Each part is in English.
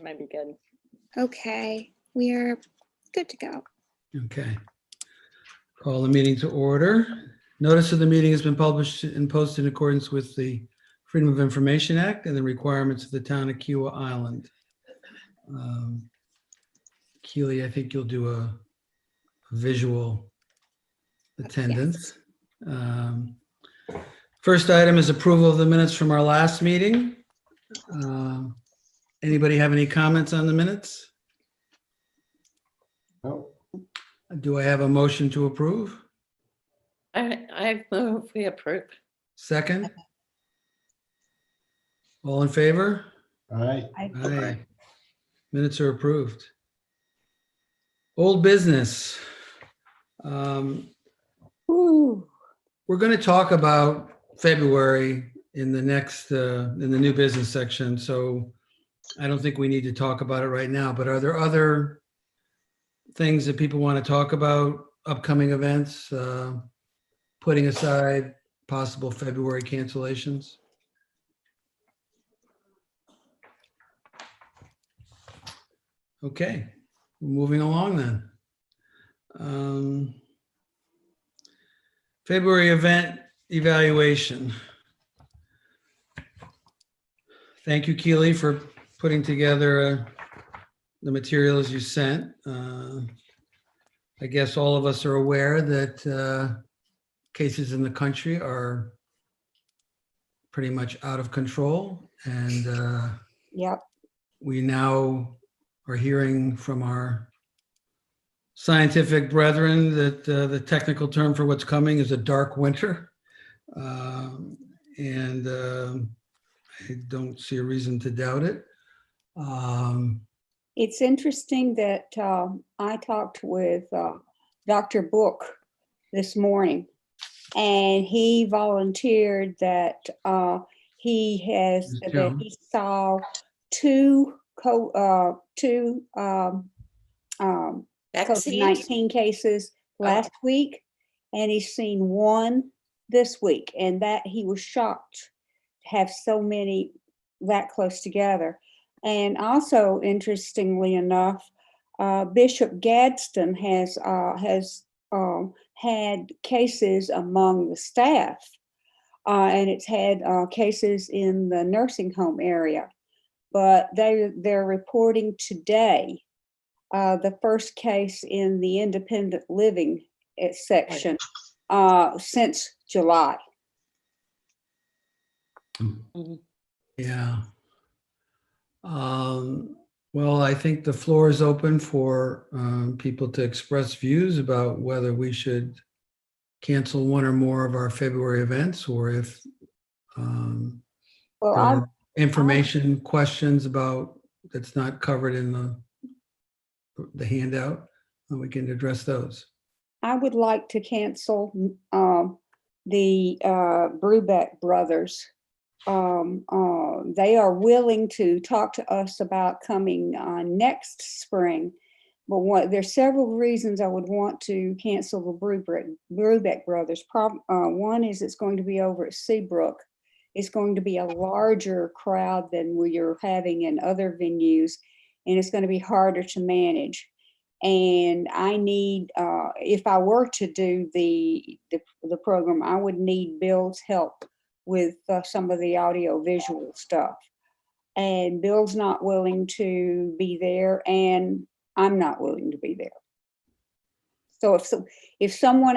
Might be good. Okay, we are good to go. Okay. Call the meeting to order. Notice of the meeting has been published and posted in accordance with the Freedom of Information Act and the requirements of the town of Kiowa Island. Keely, I think you'll do a visual attendance. First item is approval of the minutes from our last meeting. Anybody have any comments on the minutes? No. Do I have a motion to approve? I move we approve. Second? All in favor? All right. Aye. Minutes are approved. Old business. Ooh, We're going to talk about February in the next, in the new business section. So I don't think we need to talk about it right now, but are there other things that people want to talk about, upcoming events, putting aside possible February cancellations? Okay, moving along then. February event evaluation. Thank you, Keely, for putting together the materials you sent. I guess all of us are aware that cases in the country are pretty much out of control. And yep. we now are hearing from our scientific brethren that the technical term for what's coming is a dark winter. And I don't see a reason to doubt it. It's interesting that I talked with Dr. Book this morning, and he volunteered that that he saw two COVID-19 cases last week, and he's seen one this week, and that he was shocked to have so many that close together. And also, interestingly enough, Bishop Gadsden has had cases among the staff, and it's had cases in the nursing home area. But they're reporting today the first case in the independent living section since July. Yeah. Well, I think the floor is open for people to express views about whether we should cancel one or more of our February events, or if there are information questions about that's not covered in the handout, we can address those. I would like to cancel the Brubeck brothers. They are willing to talk to us about coming next spring, but there's several reasons I would want to cancel the Brubeck brothers. One is it's going to be over at Seabrook. It's going to be a larger crowd than we are having in other venues, and it's going to be harder to manage. And I need, if I were to do the program, I would need Bill's help with some of the audio visual stuff. And Bill's not willing to be there, and I'm not willing to be there. So if someone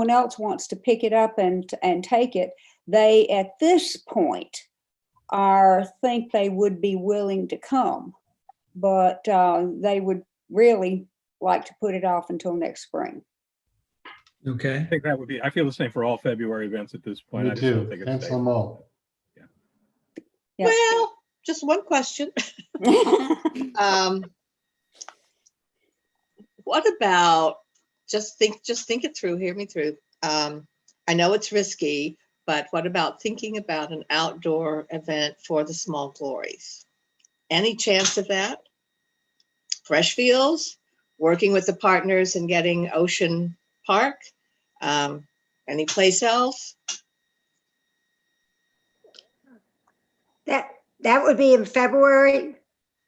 else wants to pick it up and take it, they at this point think they would be willing to come, but they would really like to put it off until next spring. Okay. I think that would be, I feel the same for all February events at this point. Me I just don't too. think it's Cancel safe. them all. Yeah. Well, just one question. What about, just think it through, hear me through. I know it's risky, but what about thinking about an outdoor event for the Small Glories? Any chance of that? Freshfields, working with the partners and getting Ocean Park, any place else? That would be in February.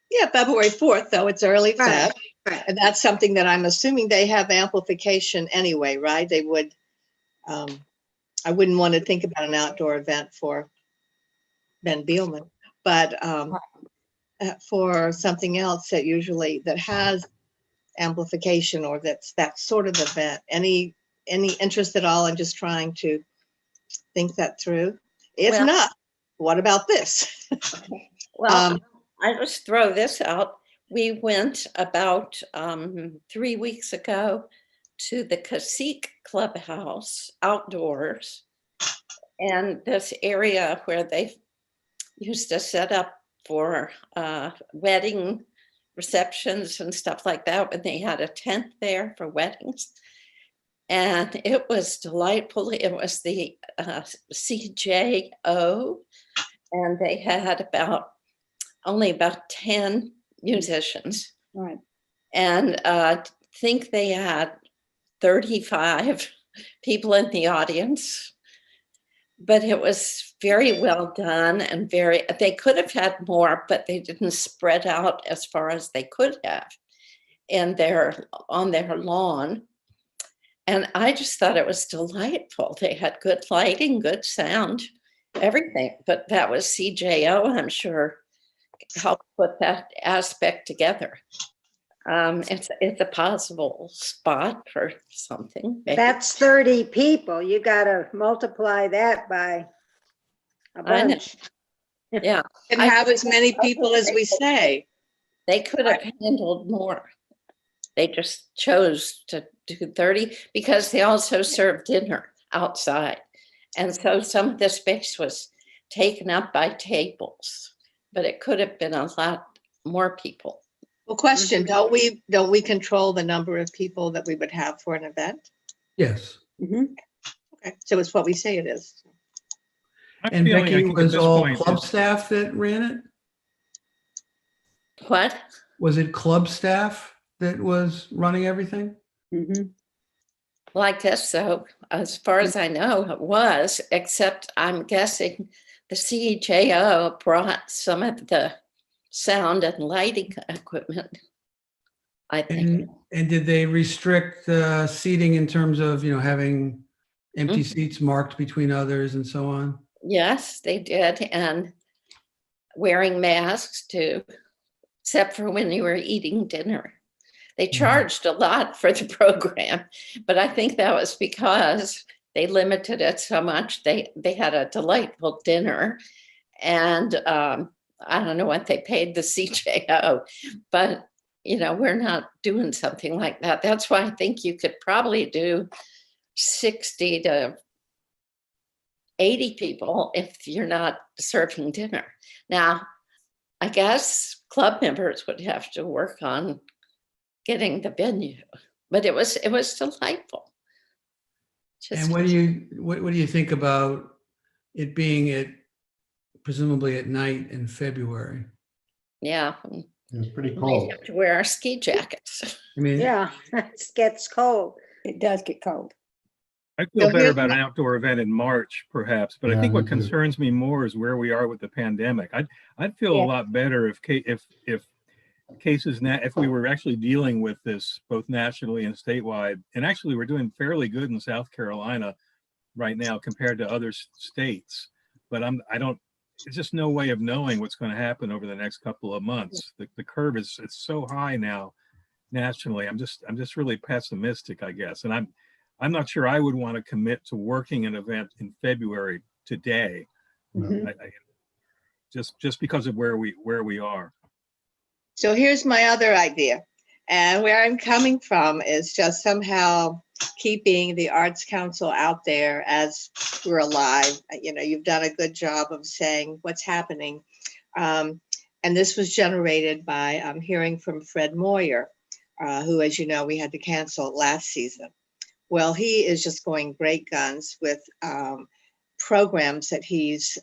Yeah, February 4th, though, it's early Right, Feb. right. And that's something that I'm assuming they have amplification anyway, right? They would, I wouldn't want to think about an outdoor event for Ben Beelman, but for something else that usually, that has amplification or that's that sort of event. Any interest at all in just trying to think that through? If Well- not, what about this? Well, I just throw this out. We went about 3 weeks ago to the Cacique Clubhouse outdoors. And this area where they used to set up for wedding receptions and stuff like that, when they had a tent there for weddings. And it was delightful. It was the CJO, and they had only about 10 musicians, Right. and think they had 35 people in the audience. But it was very well done, and they could have had more, but they didn't spread out as far as they could have on their lawn. And I just thought it was delightful. They had good lighting, good sound, everything. But that was CJO, I'm sure, helped put that aspect together. It's a possible spot for something. maybe. That's 30 people. You gotta multiply that by a I know. bunch. Yeah, And I- have as many people as we say. they could have handled more. They just chose to do 30 because they also served dinner outside. And so some of the space was taken up by tables, but it could have been a lot more people. Well, question, don't we control the number of people that we would have for an event? Yes. Mhm. Okay, so it's what we say it is. I'm And feeling, I Becky, think at was this all point, club it's- staff that ran it? What? Was it club staff that was running everything? Mhm. Well, I guess so. As far as I know, it was, except I'm guessing the CJO brought some of the sound and lighting equipment, I think. And did they restrict seating in terms of, having empty Mhm. seats marked between others and so on? Yes, they did. And wearing masks too, except for when you were eating dinner. They charged a lot for the program, but I think that was because they limited it so much. They had a delightful dinner, and I don't know what they paid the CJO, but we're not doing something like that. That's why I think you could probably do 60 to 80 people if you're not serving dinner. Now, I guess club members would have to work on getting the venue, but it was delightful. And what do you think about it being presumably at night in February? Yeah, It's pretty we cold. have to wear our ski jackets. I mean, Yeah, it gets cold. It does get cold. I feel So better here's about my- an outdoor event in March, perhaps, but I Yeah, think what me too. concerns me more is where we are with the pandemic. I'd feel Yeah. a lot better if cases now, if we were actually dealing with this both nationally and statewide, and actually we're doing fairly good in South Carolina right now compared to other states. But there's just no way of knowing what's going to happen over the next couple of months. The curve it's so high now nationally. I'm just really pessimistic, I guess. And I'm not sure I would want to commit to working an event in February today, Mhm. just because of where we are. So here's my other idea. And where I'm coming from is just somehow keeping the Arts Council out there as we're alive. You've done a good job of saying what's happening. And this was generated by hearing from Fred Moyer, who, as you know, we had to cancel last season. Well, he is just going great guns with programs that he's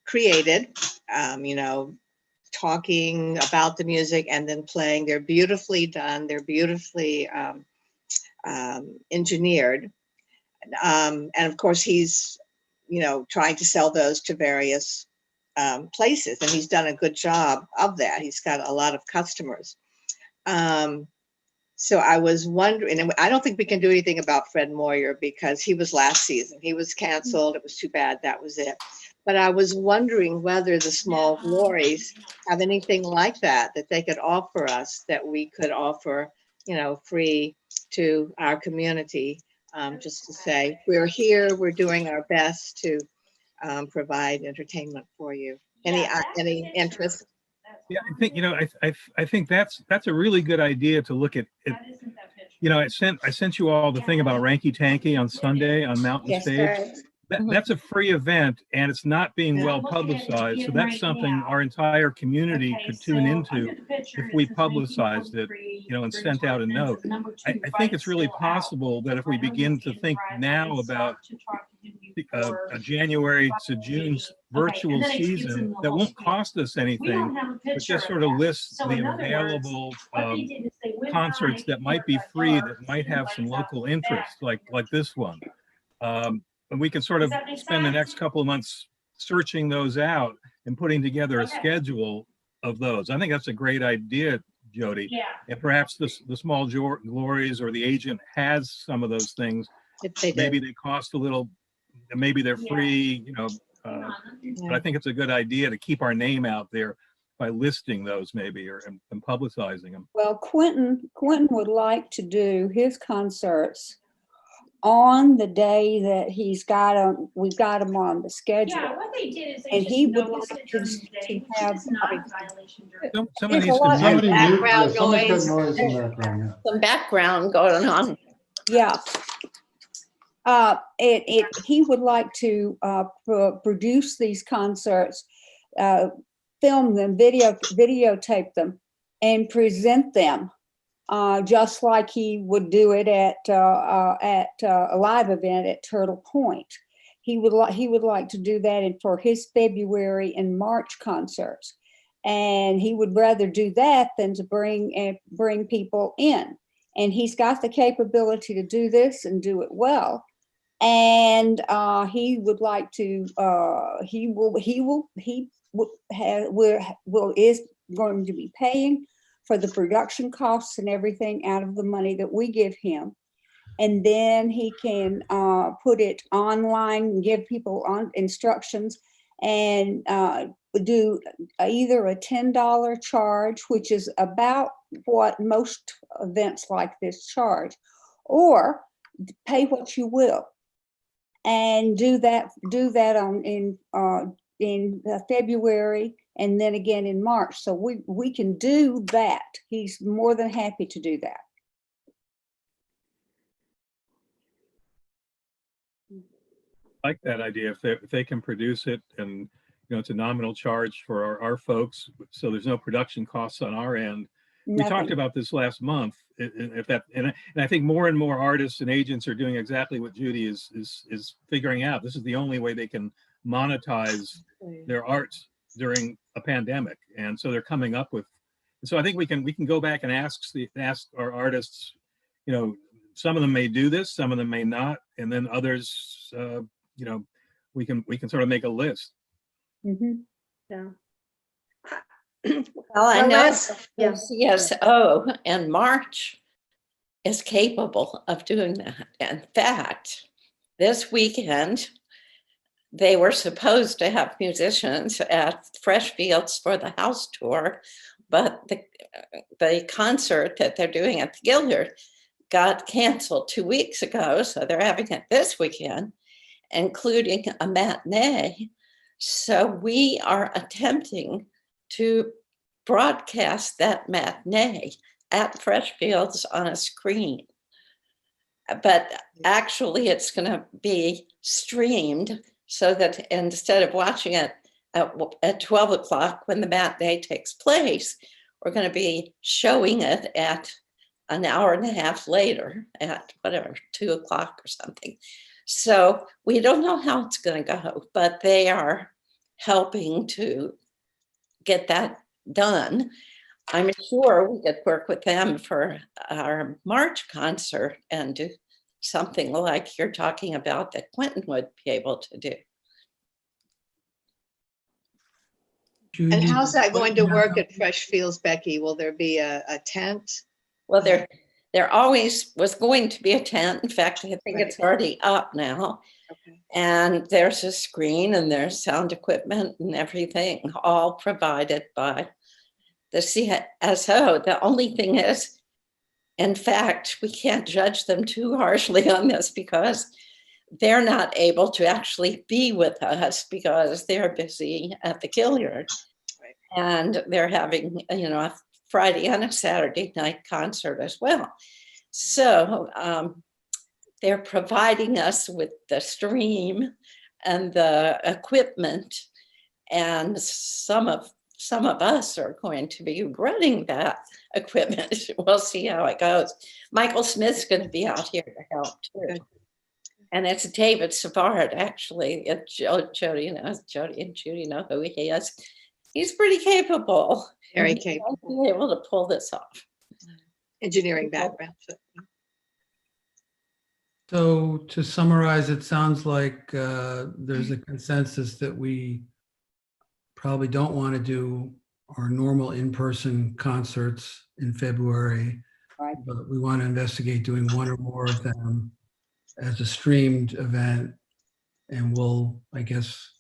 created, talking about the music and then playing. They're beautifully done. They're beautifully engineered. And of course, he's, trying to sell those to various places, and he's done a good job of that. He's got a lot of customers. So I was wondering, and I don't think we can do anything about Fred Moyer because he was last season. He was canceled. It was too bad. That was it. But I was wondering whether the Small Glories have anything like that they could offer us, that we could offer, free to our community, just to say, we're here, we're doing our best to provide entertainment for you. Any interest? Yeah, I think, I think that's a really good idea to look at. I sent you all the thing about Ranky Tanky on Sunday on Mountain Yes, Stage. Right. That's a free event and it's not being well publicized. So that's something our entire community could tune into if we publicized it, and sent out a note. I think it's really possible that if we begin to think now about a January to June virtual season that won't cost us anything, but just sort of lists the available concerts that might be free, that might have some local interest, like this one. And we can sort of spend the next couple of months searching those out and putting together a schedule of those. I think that's a great idea, Jody. Yeah. And perhaps the Small Glories or the agent has some of those things. If they do. Maybe they cost a little, maybe they're free, but I think it's a good idea to keep our name out there by listing those maybe and publicizing them. Well, Quentin would like to do his concerts on the day that we've got him on the schedule. Yeah, what they did is they And just he would noticed like it during to the day, which have- is not a violation during. Somebody There's a needs lot to of mute. background Somebody's got noise. noise in the background, yeah. Some background going on. Yeah. He would like to produce these concerts, film them, videotape them, and present them, just like he would do it at a live event at Turtle Point. He would like to do that for his February and March concerts, and he would rather do that than to bring people in. And he's got the capability to do this and do it well. And he would like to. Is going to be paying for the production costs and everything out of the money that we give him, and then he can put it online and give people on instructions and do either a $10 charge, which is about what most events like this charge, or pay what you will, and do that in February and then again in March. So we can do that. He's more than happy to do that. I like that idea. If they can produce it and, it's a nominal charge for our folks, so there's no production costs on our end. We talked Nothing. about this last month. And I think more and more artists and agents are doing exactly what Judy is figuring out. This is the only way they can monetize their art during a pandemic, and so they're coming up with. So I think we can go back and ask our artists. Some of them may do this, some of them may not, and then others. We can sort of make a list. Mhm. Yeah. Well, I Well, know yeah. CSO in March is capable of doing that. In fact, this weekend, they were supposed to have musicians at Freshfields for the house tour, but the concert that they're doing at the Gilliard got canceled 2 weeks ago. So they're having it this weekend, including a matinee. So we are attempting to broadcast that matinee at Freshfields on a screen. But actually it's going to be streamed so that instead of watching it at 12 o'clock when the matinee takes place, we're going to be showing it at an hour and a half later at 2 o'clock or something. So we don't know how it's going to go, but they are helping to get that done. I'm sure we could work with them for our March concert and do something like you're talking about that Quentin would be able to do. And Judy, how's that going to work now? at Fresh Fields, Becky? Will there be a tent? Well, there always was going to be a tent. In fact, I think Right. it's already up now. Okay. And there's a screen and there's sound equipment and everything, all provided by the CSO. The only thing is, in fact, we can't judge them too harshly on this because they're not able to actually be with us because they're busy at the Gilliard. Right. And they're having, a Friday and a Saturday night concert as well. So they're providing us with the stream and the equipment, and some of us are going to be running that equipment. We'll see how it goes. Michael Smith's going to be out here to help too. Good. And it's David Savard, actually. Jody knows, Jody and Judy know who he is. He's pretty capable. Very And he capable. might be able to pull this off. Engineering background. So to summarize, it sounds like there's a consensus that we probably don't want to do our normal in-person concerts in February. Right. But we want to investigate doing one or more of them as a streamed event. And we'll, I guess,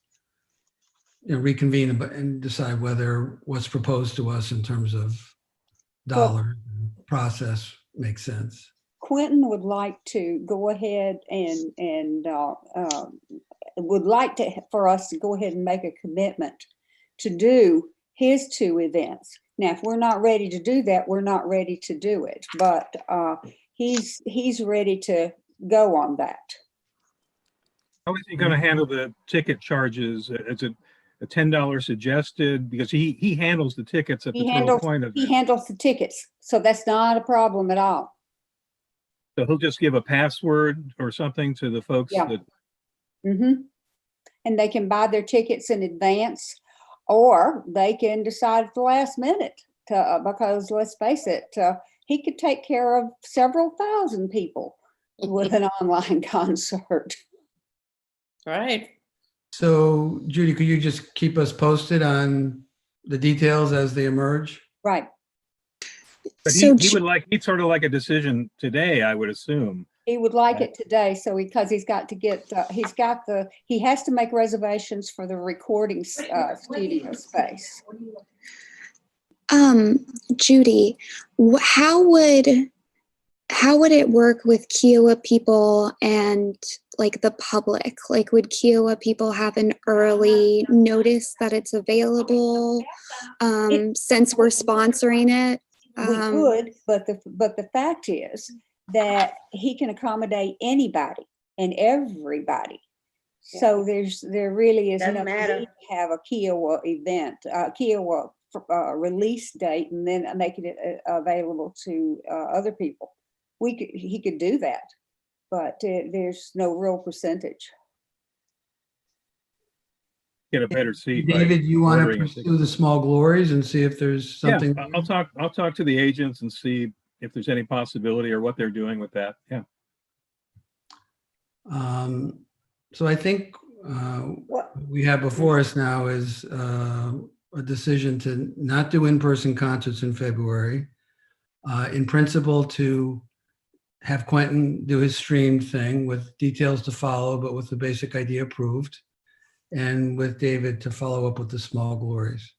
reconvene and decide whether what's proposed to us in terms of dollar process makes sense. Quentin would like to go ahead and would like for us to go ahead and make a commitment to do his 2 events. Now, if we're not ready to do that, we're not ready to do it, but he's ready to go on that. How is he going to handle the ticket charges? Is it a $10 suggested? Because he handles the tickets at the Turtle Point event. He handles the tickets, so that's not a problem at all. So he'll just give a password or something to the folks Yeah. that, And they can buy their tickets in advance, or they can decide at the last minute to, because let's face it, he could take care of several thousand people with an online concert. Right. So Judy, could you just keep us posted on the details as they emerge? Right. but So he'd sort of like a decision today, I would assume. He would like Right. it today, so because he has to make reservations for the recording studio space. Judy, how would it work with Kiowa people and like the public? Like, would Kiowa people have an early notice that it's available since we're sponsoring it? We could, but the fact is that he can accommodate anybody and everybody. So there really is Doesn't no matter. need to have a Kiowa event, Kiowa release date, and then make it available to other people. He could do that, but there's no real percentage. Get a better seat. by David, you want to ordering a ticket. pursue the small glories and see if there's Yeah, something? I'll talk to the agents and see if there's any possibility or what they're doing with that. Yeah. So I think what we have before us now is a decision to not do in-person concerts in February. In principle, to have Quentin do his streamed thing with details to follow, but with the basic idea approved. And with David to follow up with the small glories.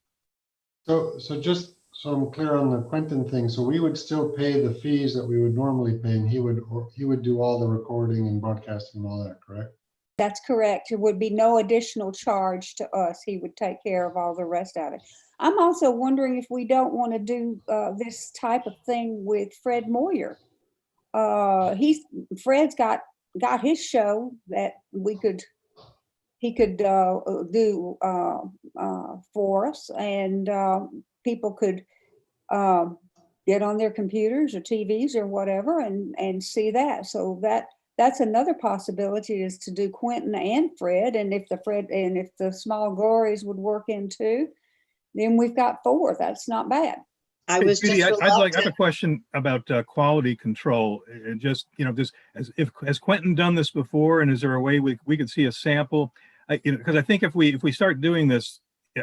So just so I'm clear on the Quentin thing, so we would still pay the fees that we would normally pay, and he would do all the recording and broadcasting and all that, correct? That's correct. There would be no additional charge to us. He would take care of all the rest of it. I'm also wondering if we don't want to do this type of thing with Fred Moyer. Fred's got his show that he could do for us, and people could get on their computers or TVs or whatever and see that. So that's another possibility, is to do Quentin and Fred, and if the small glories would work in too, then we've got 4. That's not bad. I was Judy, just I have a reluctant. question about quality control. And just, has Quentin done this before, and is there a way we could see a sample? Because I think if we start doing this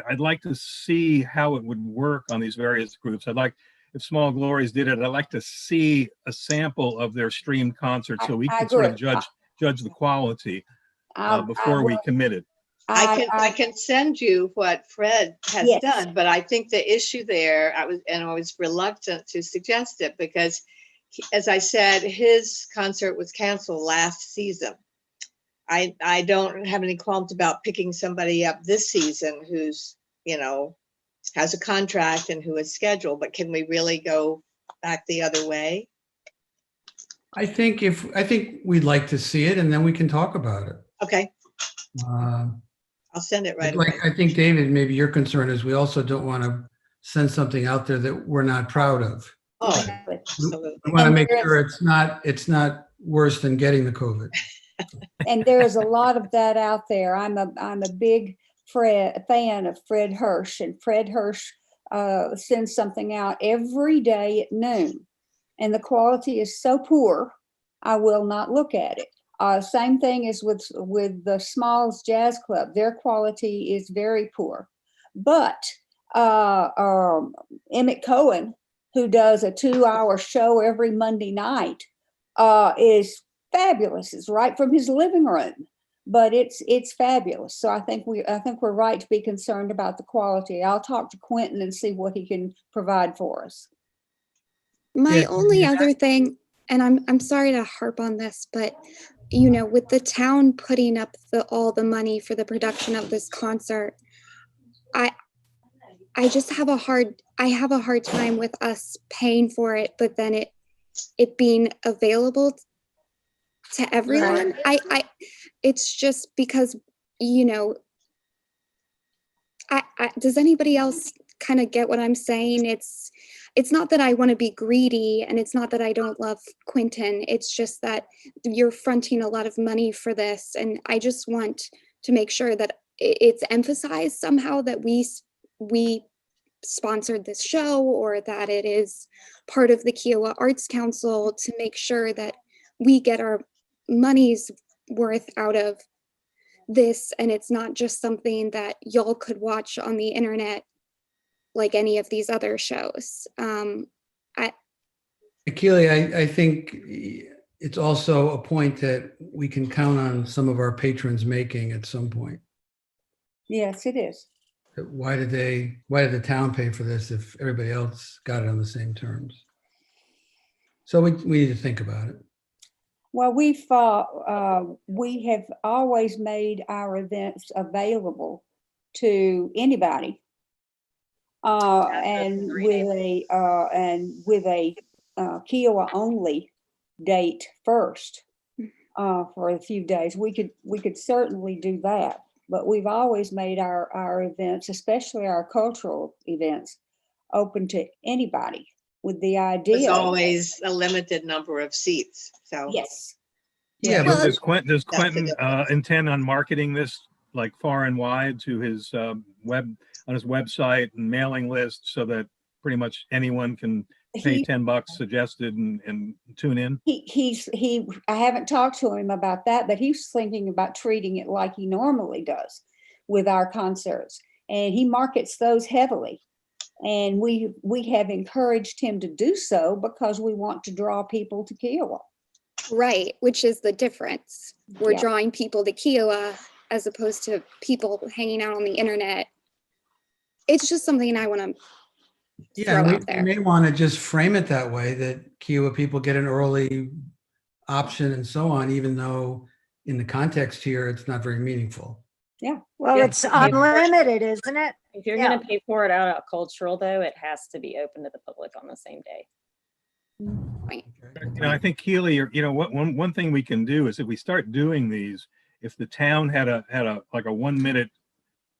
I'd like to see how it would work on these various groups. I'd like, if Small Glories did it, I'd like to see a sample of their streamed concert so we I could sort of agree. judge the quality I before we will- committed. I can send you what Fred has Yes. done, but I think the issue there, I was reluctant to suggest it because as I said, his concert was canceled last season. I don't have any qualms about picking somebody up this season who's, has a contract and who is scheduled, but can we really go back the other way? I think we'd like to see it and then we can talk about it. Okay, Uh, I'll send it right away. Like, I think, David, maybe your concern is we also don't want to send something out there that we're not proud of. Oh, Exactly. absolutely. We want to And make there sure it's not worse than getting the COVID. And there is a lot of that out there. I'm a big fan of Fred Hirsch, and Fred Hirsch sends something out every day at noon, and the quality is so poor, I will not look at it. Same thing as with the Smalls Jazz Club. Their quality is very poor, but Emmett Cohen, who does a 2-hour show every Monday night, is fabulous. It's right from his living room, but it's fabulous. So I think we're right to be concerned about the quality. I'll talk to Quentin and see what he can provide for us. My Yeah, only yeah. other thing, and I'm sorry to harp on this, but with the town putting up all the money for the production of this concert, I just have a hard time with us paying for it, but then it being available to everyone. It's just because, does anybody else kind of get what I'm saying? It's not that I want to be greedy, and it's not that I don't love Quentin. It's just that you're fronting a lot of money for this, and I just want to make sure that it's emphasized somehow that we sponsored this show, or that it is part of the Kiowa Arts Council, to make sure that we get our money's worth out of this, and it's not just something that y'all could watch on the internet like any of these other shows. Keely, I think it's also a point that we can count on some of our patrons making at some point. Yes, it is. Why did the town pay for this if everybody else got it on the same terms? So we need to think about it. Well, we have always made our events available to anybody. And with a Kiowa only date first for a few days, we could certainly do that. But we've always made our events, especially our cultural events, open to anybody, with the idea. There's always a limited number of seats, so. Yes. Yeah, Does but Quentin That's the difference. intend on marketing this like far and wide to his on his website and mailing list, so that pretty much anyone can pay $10 suggested and tune in? I haven't talked to him about that, but he's thinking about treating it like he normally does with our concerts, and he markets those heavily. And we have encouraged him to do so because we want to draw people to Kiowa. Right, which is the difference. We're Yeah. drawing people to Kiowa as opposed to people hanging out on the internet. It's just something I want to yeah, throw we out there. may want to just frame it that way, that Kiowa people get an early option and so on, even though in the context here, it's not very meaningful. Well, Yeah. it's unlimited, isn't it? If you're Yeah. gonna pay for it out of cultural though, it has to be open to the public on the same day. I think Keely, one thing we can do is if we start doing these, if the town had a like a 1-minute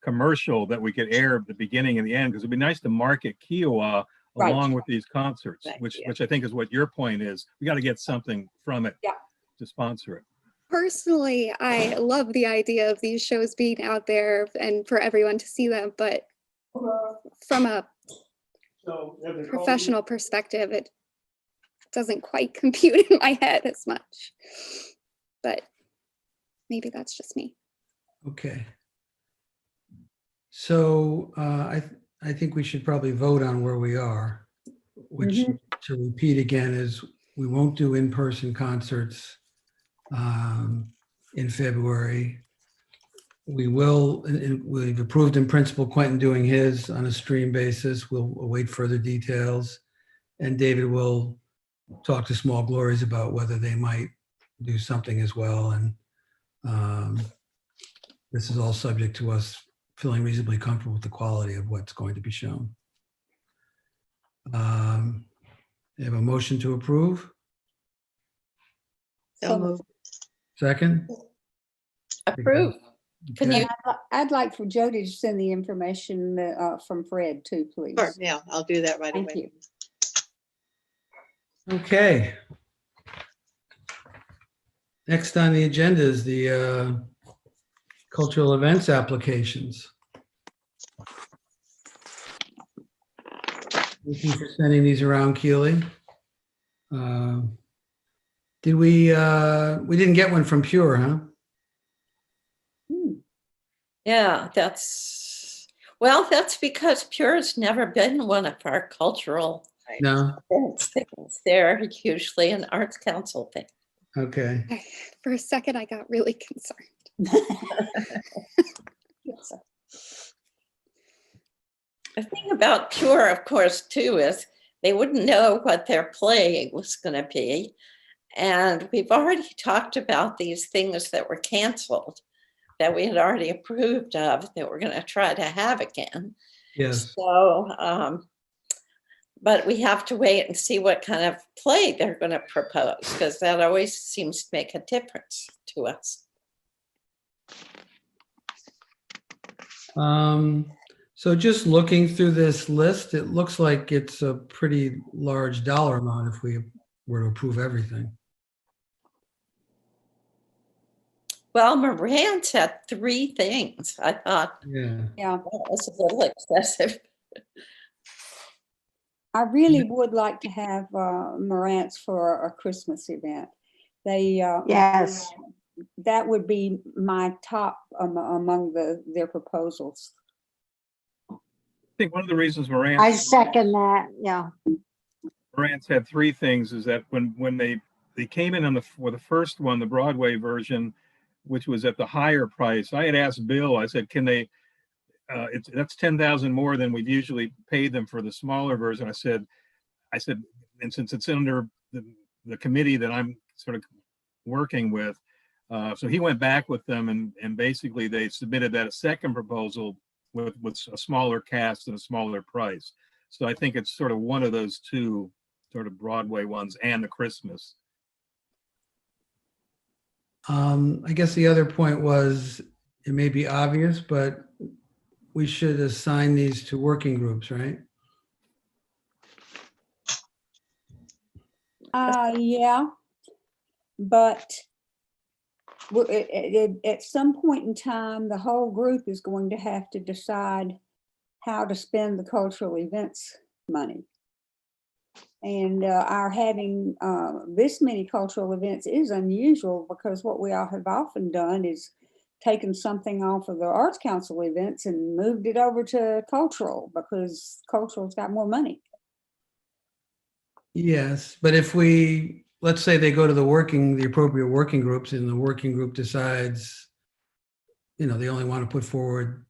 commercial that we could air at the beginning and the end, because it'd be nice to market Kiowa Right. along with these concerts, Right, which yeah. which I think is what your point is. We got to get something from it Yeah. to sponsor it. Personally, I love the idea of these shows being out there and for everyone to see them, but from a professional perspective, it doesn't quite compute in my head as much. But maybe that's just me. Okay. So I think we should probably vote on where we are, which to repeat again is we won't do in-person concerts in February. We will, and we've approved in principle Quentin doing his on a stream basis. We'll await further details. And David will talk to Small Glories about whether they might do something as well. And this is all subject to us feeling reasonably comfortable with the quality of what's going to be shown. You have a motion to approve? So moved. Second? Approve. Can Okay. you, I'd like for Jody to send the information from Fred too, please. Sure, yeah, I'll do that right Thank away. you. Okay. Next on the agenda is the cultural events applications. Thank you for sending these around, Keely. Did we didn't get one from Pure, huh? yeah, that's because Pure's never been one of our cultural No? events things. They're usually an arts council thing. Okay. For a second, I got really concerned. The thing about Pure, of course, too, is they wouldn't know what their play was going to be. And we've already talked about these things that were canceled that we had already approved of that we're going to try to have again. Yes. So, but we have to wait and see what kind of play they're going to propose, because that always seems to make a difference to us. So just looking through this list, it looks like it's a pretty large dollar amount if we were to approve everything. Well, Marantz had 3 things. I thought Yeah. Yeah, that was a little excessive. I really would like to have Marantz for a Christmas event. They Yes. that would be my top among their proposals. I think one of the reasons I second that, yeah. Marantz had 3 things is that when they came in for the first one, the Broadway version, which was at the higher price, I had asked Bill, I said, can they, that's 10,000 more than we've usually paid them for the smaller version. I said, and since it's under the committee that I'm sort of working with, so he went back with them and basically they submitted that second proposal with a smaller cast and a smaller price. So I think it's sort of one of those 2 sort of Broadway ones and the Christmas. I guess the other point was, it may be obvious, but we should assign these to working groups, right? Yeah, but at some point in time, the whole group is going to have to decide how to spend the cultural events money. And our having this many cultural events is unusual, because what we all have often done is taken something off of the Arts Council events and moved it over to cultural, because cultural's got more money. Yes, but if let's say they go to the appropriate working groups, and the working group decides, they only want to put forward,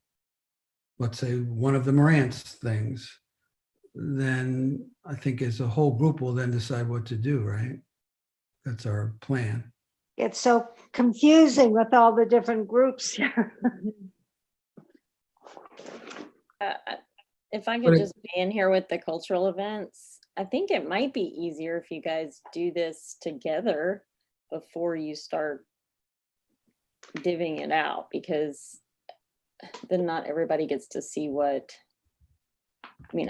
let's say, one of the Marantz things, then I think as a whole group will then decide what to do, right? That's our plan. It's so confusing with all the different groups here. If I But could it- just be in here with the cultural events, I think it might be easier if you guys do this together before you start divvying it out, because then not everybody gets to see what, I mean,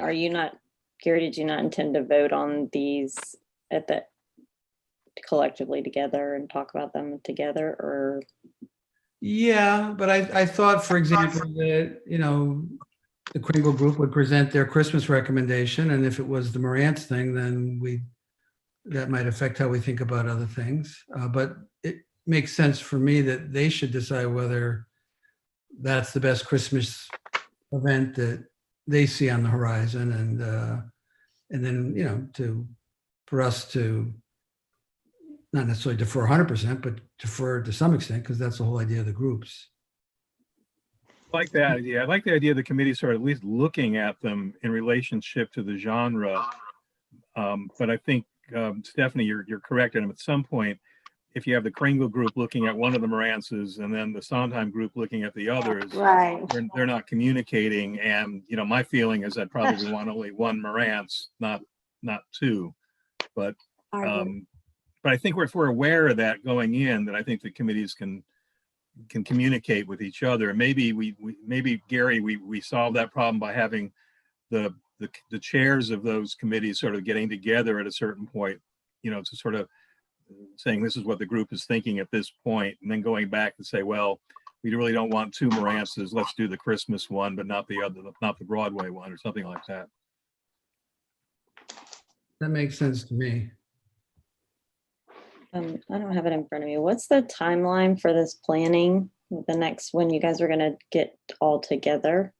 Gary, did you not intend to vote on these collectively together and talk about them together, or? Yeah, but I thought, for example, that, the Kringle group would present their Christmas recommendation, and if it was the Marantz thing, then that might affect how we think about other things. But it makes sense for me that they should decide whether that's the best Christmas event that they see on the horizon, and then, for us to not necessarily defer 100%, but defer to some extent, because that's the whole idea of the groups. I like that idea. I like the idea of the committee sort of at least looking at them in relationship to the genre. But I think, Stephanie, you're correct. And at some point, if you have the Kringle group looking at one of the Morances and then the Sondheim group looking at the others, Right. they're not communicating. And, my feeling is I'd probably want only one Morantz, not two. But I agree. but I think if we're aware of that going in, then I think the committees can communicate with each other. Maybe maybe Gary, we solve that problem by having the chairs of those committees sort of getting together at a certain point, to sort of saying this is what the group is thinking at this point, and then going back and say, well, we really don't want two Morances. Let's do the Christmas one, but not the other, not the Broadway one, or something like that. That makes sense to me. I don't have it in front of me. What's the timeline for this planning? The next, when you guys are gonna get all together?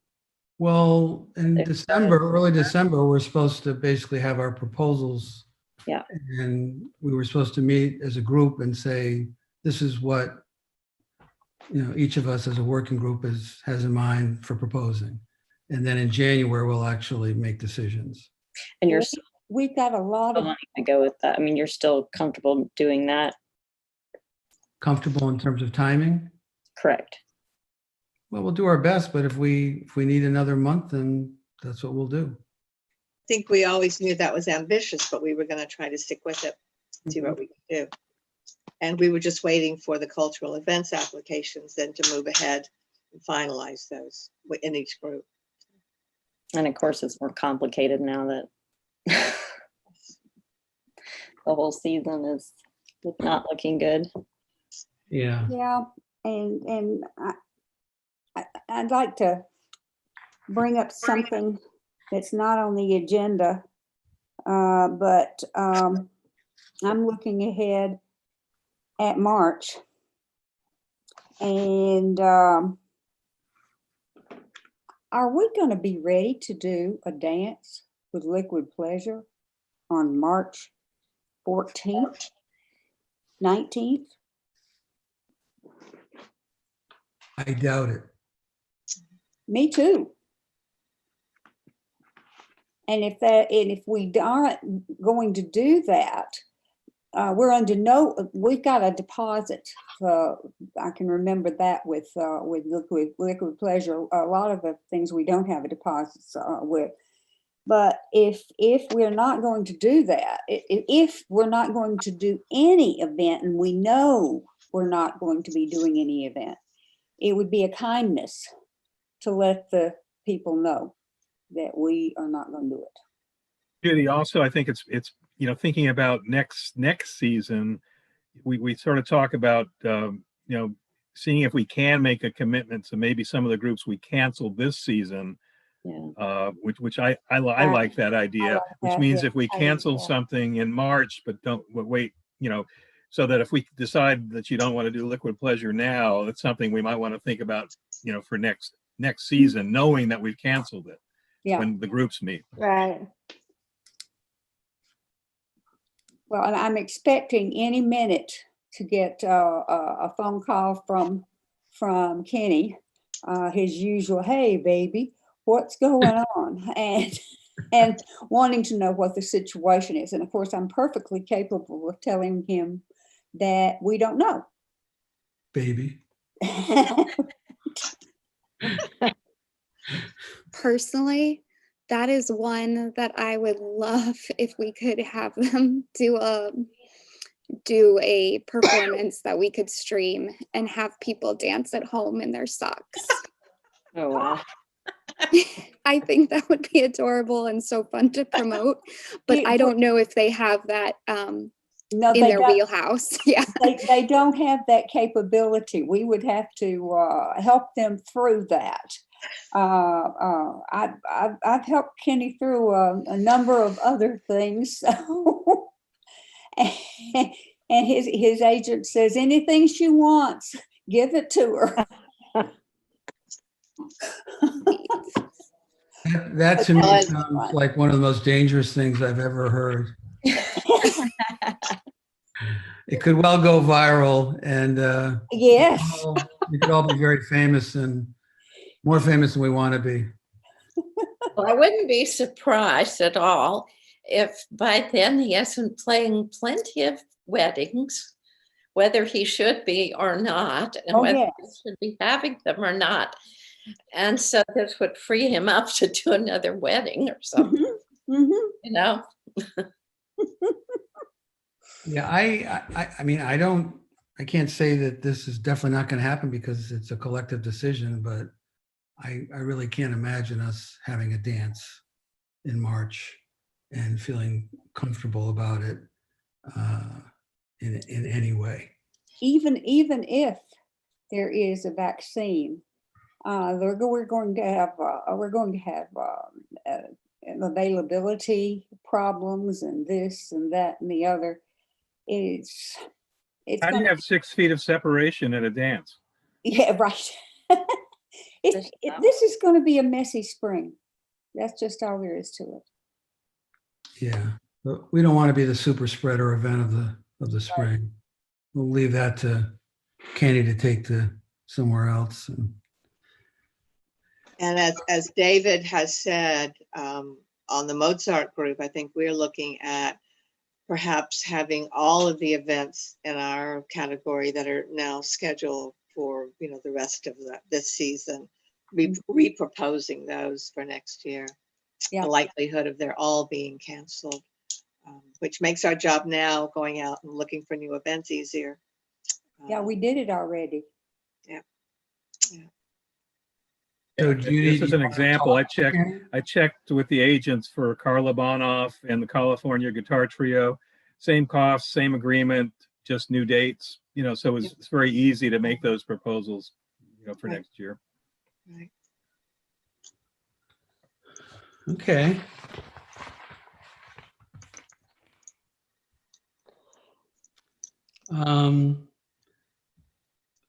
Well, in If- early December, we're supposed to basically have our proposals. Yeah. And we were supposed to meet as a group and say, this is what, each of us as a working group has in mind for proposing. And then in January, we'll actually make decisions. And you're Well, still We've got a lot of, wanting to go with that. I mean, you're still comfortable doing that, Comfortable in terms of timing? correct? Well, we'll do our best, but if we need another month, then that's what we'll do. I think we always knew that was ambitious, but we were going to try to stick with it, see what we could do. And we were just waiting for the cultural events applications then to move ahead and finalize those in each group. And of course, it's more complicated now that the whole season is not looking good. Yeah. yeah, and I'd like to bring up something that's not on the agenda, but I'm looking ahead at March. And are we going to be ready to do a dance with Liquid Pleasure on March 14th, 19th? I doubt it. Me too. And if we aren't going to do that, we're we've got a deposit. I can remember that with Liquid Pleasure. A lot of the things we don't have a deposit with. But if we're not going to do that, if we're not going to do any event, and we know we're not going to be doing any event, it would be a kindness to let the people know that we are not going to do it. Judy, also, I think it's thinking about next season, we sort of talk about seeing if we can make a commitment to maybe some of the groups we canceled this season. Yeah. Which I like that idea, like which that, means yeah, if we I cancel like that. something in March, but don't wait, so that if we decide that you don't want to do Liquid Pleasure now, that's something we might want to think about, for next season, knowing that we've canceled it Yeah. when the groups meet. Right. Well, and I'm expecting any minute to get a phone call from Kenny, his usual, "Hey, baby, what's going on?" and wanting to know what the situation is. And of course, I'm perfectly capable of telling him that we don't know. Baby. Personally, that is one that I would love if we could have them do a performance that we could stream and have people dance at home in their socks. Oh, wow. I think that would be adorable and so fun to promote, but Yeah, I don't know if they have that No, in they their don't. wheelhouse. Yeah. They don't have that capability. We would have to help them through that. I've helped Kenny through a number of other things. So. And his agent says, anything she wants, give it to her. That to me That's sounds fun. like one of the most dangerous things I've ever heard. It could well go viral and Yes. we could all be very famous and more famous than we want to be. Well, I wouldn't be surprised at all if by then he hasn't playing plenty of weddings, whether he should be or not, and Oh, whether yes. he should be having them or not. And so this would free him up to do another wedding or something, Mhm. you know? Yeah, I mean, I can't say that this is definitely not going to happen because it's a collective decision, but I really can't imagine us having a dance in March and feeling comfortable about it in any way. Even if there is a vaccine, we're going to have availability problems and this and that and the other. It's How do you gonna, have 6 feet of separation at a dance? yeah, right. This is going to be a messy spring. That's just all there is to it. Yeah, but we don't want to be the super spreader event of the spring. We'll leave that to Kenny to take to somewhere else. And as David has said, on the Mozart group, I think we're looking at perhaps having all of the events in our category that are now scheduled for, the rest of this season, reproposing those for next year. Yeah. The likelihood of they're all being canceled, which makes our job now going out and looking for new events easier. Yeah, we did it already. So This Judy, is an example. I checked with the agents for Carla Bonoff and the California Guitar Trio. Same cost, same agreement, just new dates. So it's very easy to make those proposals, for Right. next year. Right. Okay.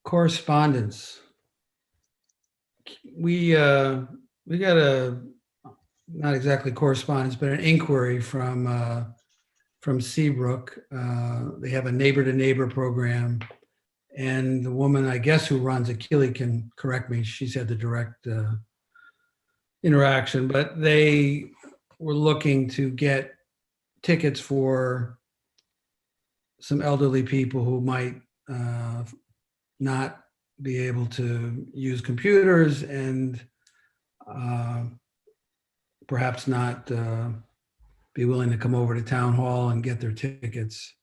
Correspondence. We got not exactly correspondence, but an inquiry from Seabrook. They have a neighbor to neighbor program. And the woman, I guess, who runs it, Keely can correct me. She's had the direct interaction, but they were looking to get tickets for some elderly people who might not be able to use computers and perhaps not be willing to come over to town hall and get their tickets.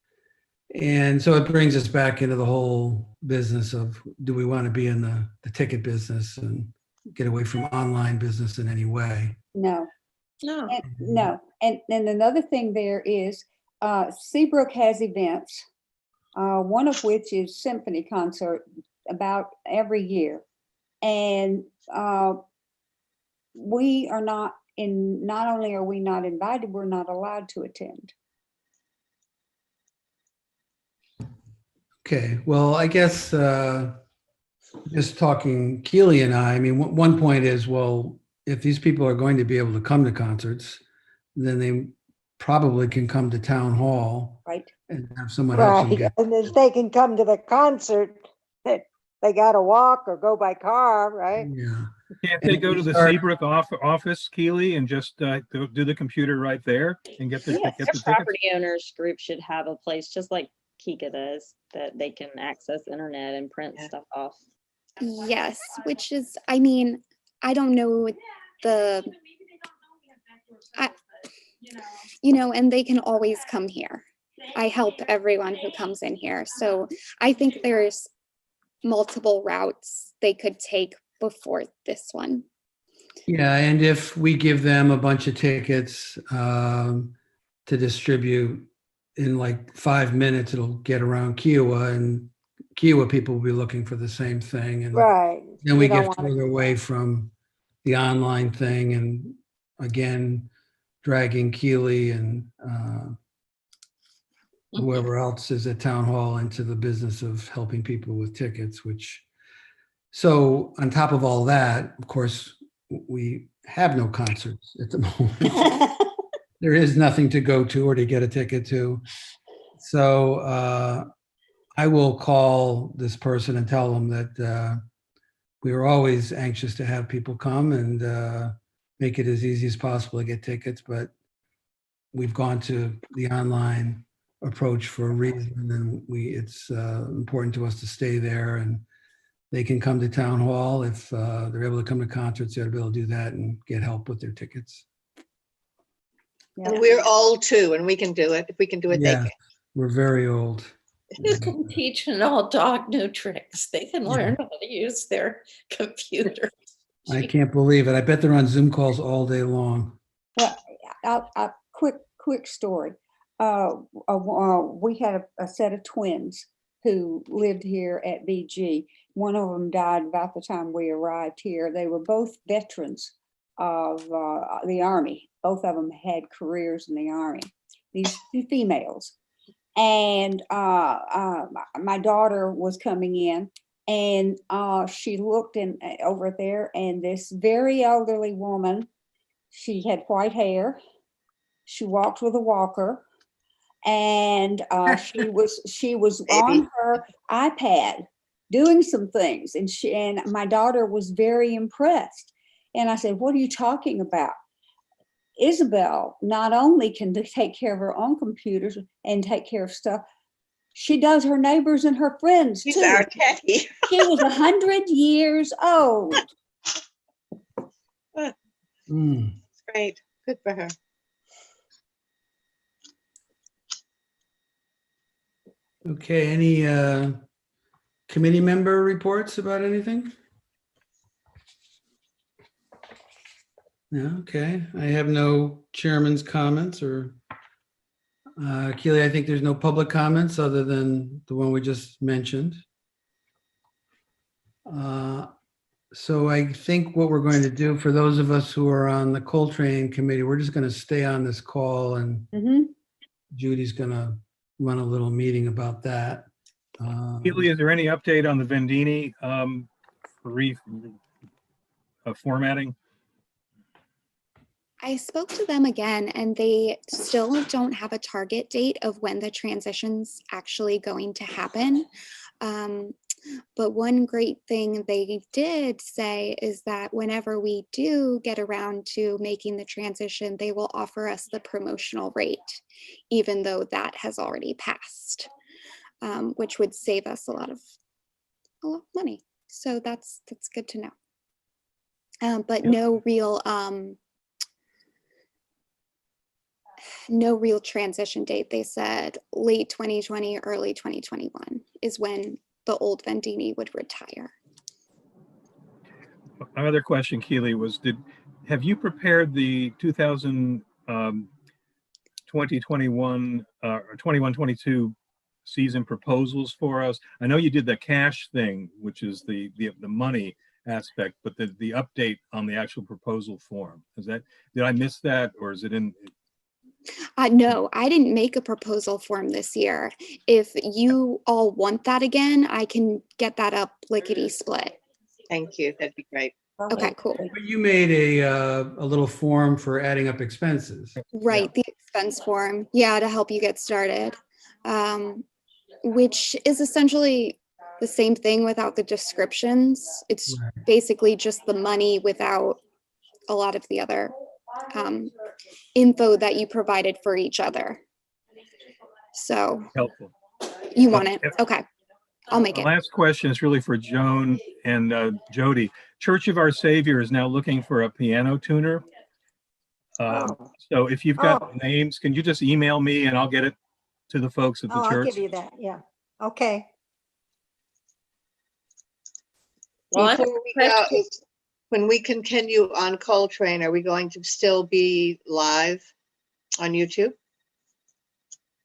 And so it brings us back into the whole business of, do we want to be in the ticket business and get away from online business in any way? No. No. No. And another thing there is Seabrook has events, one of which is symphony concert about every year. And we are not only are we not invited, we're not allowed to attend. Okay, well, I guess just talking Keely and I mean, one point is, well, if these people are going to be able to come to concerts, then they probably can come to town hall. Right. And have someone help them Right, get. and if they can come to the concert, they gotta walk or go by car, right? Yeah. Can't they go to the Seabrook office, Keely, and just do the computer right there and get the Yes. get the Their tickets? property owners group should have a place just like Kika does that they can access internet and print Yeah. stuff off. Yes, which is, I mean, I don't know and they can always come here. I help everyone who comes in here. So I think there's multiple routes they could take before this one. Yeah, and if we give them a bunch of tickets to distribute in like 5 minutes, it'll get around Kiowa, and Kiowa people will be looking for the same thing. And Right. then we You don't get wanna- further away from the online thing, and again, dragging Keely and whoever else is at town hall into the business of helping people with tickets, so on top of all that, of course, we have no concerts at the moment. There is nothing to go to or to get a ticket to. So I will call this person and tell them that we are always anxious to have people come and make it as easy as possible to get tickets, but we've gone to the online approach for a reason, and it's important to us to stay there, and they can come to town hall if they're able to come to concerts. They'll be able to do that and get help with their tickets. And we're old too, and we can do it. If we can do it, they Yeah, can. we're very old. You can teach an old dog new tricks. They can Yeah. learn how to use their computer. I can't believe it. I bet they're on Zoom calls all day long. Well, a quick story. We had a set of twins who lived here at BG. One of them died about the time we arrived here. They were both veterans of the Army. Both of them had careers in the Army. These two females. And my daughter was coming in, and she looked over there, and this very elderly woman, she had white hair. She walked with a walker, and she was on her iPad doing some things, and my daughter was very impressed. And I said, "What are you talking about?" Isabel not only can take care of her own computers and take care of stuff, she does her neighbors and her friends She's too. our techie. She was 100 years old. Mm. Great. Good for her. Okay, any committee member reports about anything? No, okay. I have no chairman's comments or Keely, I think there's no public comments other than the one we just mentioned. So I think what we're going to do for those of us who are on the Coltrane committee, we're just going to stay on this call, and Judy's going to run a little meeting about that. Keely, is there any update on the Vendini formatting? I spoke to them again, and they still don't have a target date of when the transition's actually going to happen. But one great thing they did say is that whenever we do get around to making the transition, they will offer us the promotional rate, even though that has already passed, which would save us a lot of money. So that's good to know. But no real transition date. They said late 2020, early 2021 is when the old Vendini would retire. My other question, Keely, was have you prepared the 2021 or 21-22 season proposals for us? I know you did the cash thing, which is the money aspect, but the update on the actual proposal form, did I miss that, or is it in? No, I didn't make a proposal form this year. If you all want that again, I can get that up lickety split. Thank you. That'd be great. Okay, cool. But you made a little form for adding up expenses. Right, the expense form, yeah, to help you get started, which is essentially the same thing without the descriptions. It's basically just the money without a lot of the other info that you provided for each other. So Helpful. you want it? Okay, I'll make The it. last question is really for Joan and Jody. Church of Our Savior is now looking for a piano tuner. So if you've got names, can you just email me and I'll get it to the folks at the I'll church? give you that. Yeah. Okay. Well, I have Before a we go, question. when we continue on Coltrane, are we going to still be live on YouTube?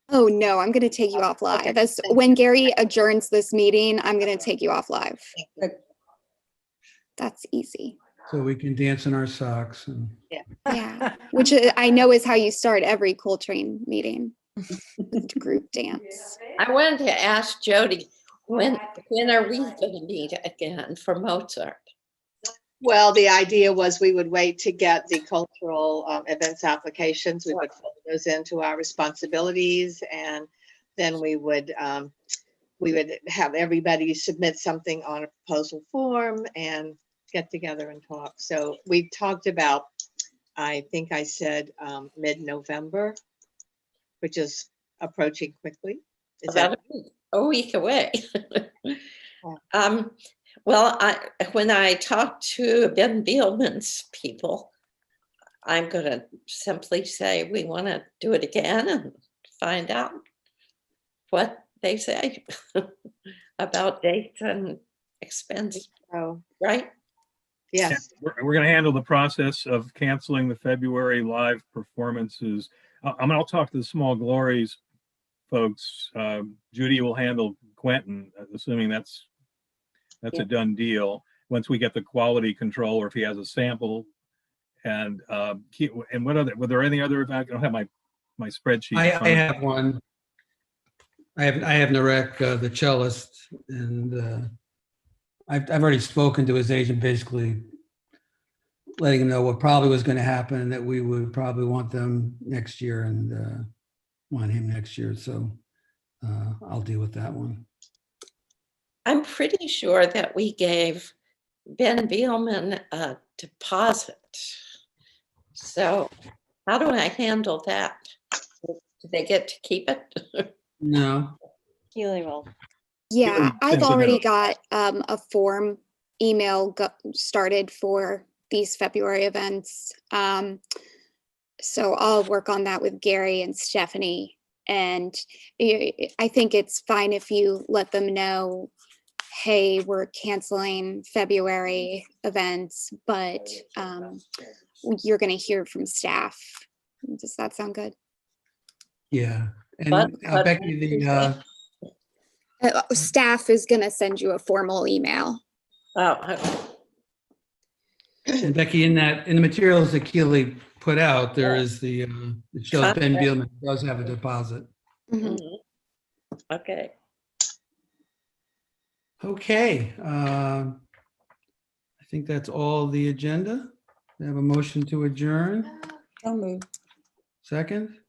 Oh no, I'm gonna take you off live. Okay, That's thank when Gary adjourns this meeting, I'm gonna take you off live. Thank you. That's easy. So we can dance in our socks. And Yeah, which I know is how you start every Coltrane meeting, with group dance. I wanted to ask Jody, when are we going to meet again for Mozart? Well, the idea was we would wait to get the cultural events applications. We would fold those into our responsibilities, and then we would have everybody submit something on a proposal form and get together and talk. So we talked about, I think I said mid-November, which is approaching quickly. Is that About a week away. Well, when I talk to Ben Beelman's people, I'm going to simply say we want to do it again and find out what they say about dates and expense, so? right? Yes. We're going to handle the process of canceling the February live performances. I'll talk to the Small Glories folks. Judy will handle Quentin, assuming that's a done deal. Once we get the quality control, or if he has a sample, and what other, were there any other? I don't have my spreadsheet. I have one. I have Narek, the cellist, and I've already spoken to his agent, basically letting him know what probably was going to happen, and that we would probably want them next year and want him next year. So I'll deal with that one. I'm pretty sure that we gave Ben Beelman a deposit. So how do I handle that? Do they get to keep it? No. Keely will. Yeah, I've sends a already note. got a form email started for these February events. So I'll work on that with Gary and Stephanie. And I think it's fine if you let them know, hey, we're canceling February events, but you're going to hear from staff. Does that sound good? Yeah. And But- Becky, Staff is going to send you a formal email. Oh, okay. and Becky, in the materials that Keely put out, there is it shows Ben Contract. Beelman does have a deposit. Mhm. Mhm. Okay. Okay. I think that's all the agenda. We have a motion to adjourn. So moved. Second?